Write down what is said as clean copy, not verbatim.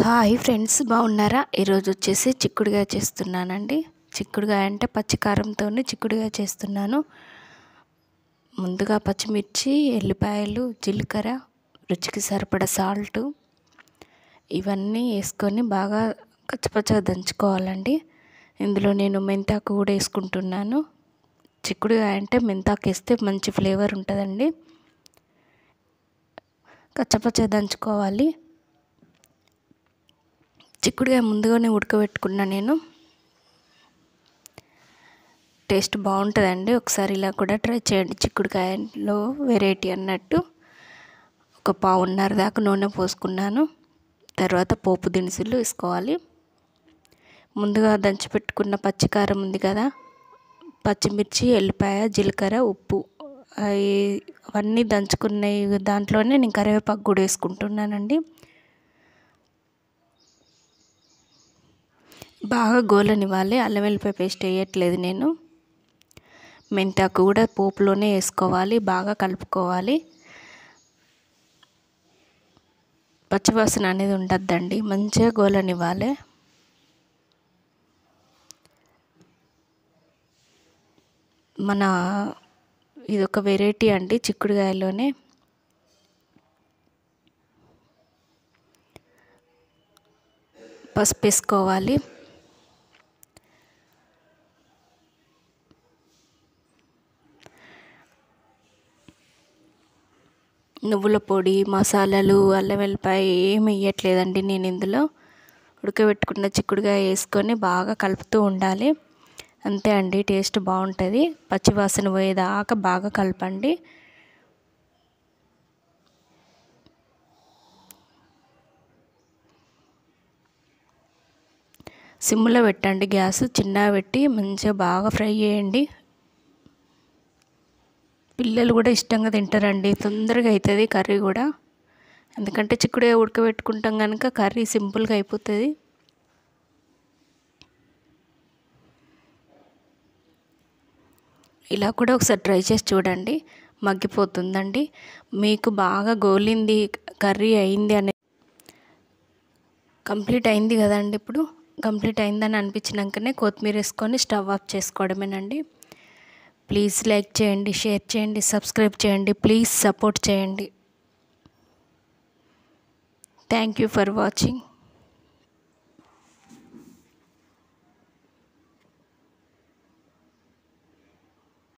Hi friends, బాగున్నారా? ఈరోజు వచ్చేసి చిక్కుడుగాయ చేస్తున్నానండి. చిక్కుడుగాయ అంటే పచ్చికారంతో చిక్కుడుగాయ చేస్తున్నాను. ముందుగా పచ్చిమిర్చి, ఎల్లిపాయలు, జీలకర్ర, రుచికి సరిపడా సాల్ట్ ఇవన్నీ వేసుకొని బాగా కచ్చపచ్చగా దంచుకోవాలండి. ఇందులో నేను మెంతాకు కూడా వేసుకుంటున్నాను. చిక్కుడుగాయ అంటే మెంతాకు వేస్తే మంచి ఫ్లేవర్ ఉంటుందండి. కచ్చపచ్చగా దంచుకోవాలి. చిక్కుడుగాయ ముందుగానే ఉడకబెట్టుకున్నా నేను. టేస్ట్ బాగుంటుందండి. ఒకసారి ఇలా కూడా ట్రై చేయండి. చిక్కుడుకాయలో వెరైటీ అన్నట్టు. ఒక పావున్నర దాకా నూనె పోసుకున్నాను. తర్వాత పోపు దినుసులు వేసుకోవాలి. ముందుగా దంచి పెట్టుకున్న పచ్చికారం ఉంది కదా, పచ్చిమిర్చి, ఎల్లిపాయ, జీలకర్ర, ఉప్పు అవన్నీ దంచుకున్న దాంట్లోనే నేను కరివేపాకు కూడా వేసుకుంటున్నానండి. బాగా గోలనివ్వాలి. అల్లం వెల్లిపాయ పేస్ట్ వేయట్లేదు నేను. మెంతాకు కూడా పోపులోనే వేసుకోవాలి. బాగా కలుపుకోవాలి. పచ్చివాసన అనేది ఉండద్దండి. మంచిగా గోలనివ్వాలి. ఇదొక వెరైటీ అండి చిక్కుడుగాయలోనే. పసుపు వేసుకోవాలి. నువ్వుల పొడి, మసాలాలు, అల్లం వెల్లిపాయ ఏమి వేయట్లేదండి నేను ఇందులో. ఉడకబెట్టుకున్న చిక్కుడుగాయ వేసుకొని బాగా కలుపుతూ ఉండాలి. అంతే అండి, టేస్ట్ బాగుంటుంది. పచ్చివాసన పోయేదాకా బాగా కలపండి. సిమ్లో పెట్టండి. గ్యాస్ చిన్నగా పెట్టి మంచిగా బాగా ఫ్రై చేయండి. పిల్లలు కూడా ఇష్టంగా తింటారండి. తొందరగా అవుతుంది కర్రీ కూడా. ఎందుకంటే చిక్కుడుగా ఉడకబెట్టుకుంటాం కనుక కర్రీ సింపుల్గా అయిపోతుంది. ఇలా కూడా ఒకసారి ట్రై చేసి చూడండి. మగ్గిపోతుందండి. మీకు బాగా గోలింది కర్రీ అయింది అనే కంప్లీట్ అయింది కదండి. ఇప్పుడు కంప్లీట్ అయిందని అనిపించినాకనే కొత్తిమీర వేసుకొని స్టవ్ ఆఫ్ చేసుకోవడమేనండి. ప్లీజ్ లైక్ చేయండి, షేర్ చేయండి, సబ్స్క్రైబ్ చేయండి. ప్లీజ్ సపోర్ట్ చేయండి. Thank you for watching.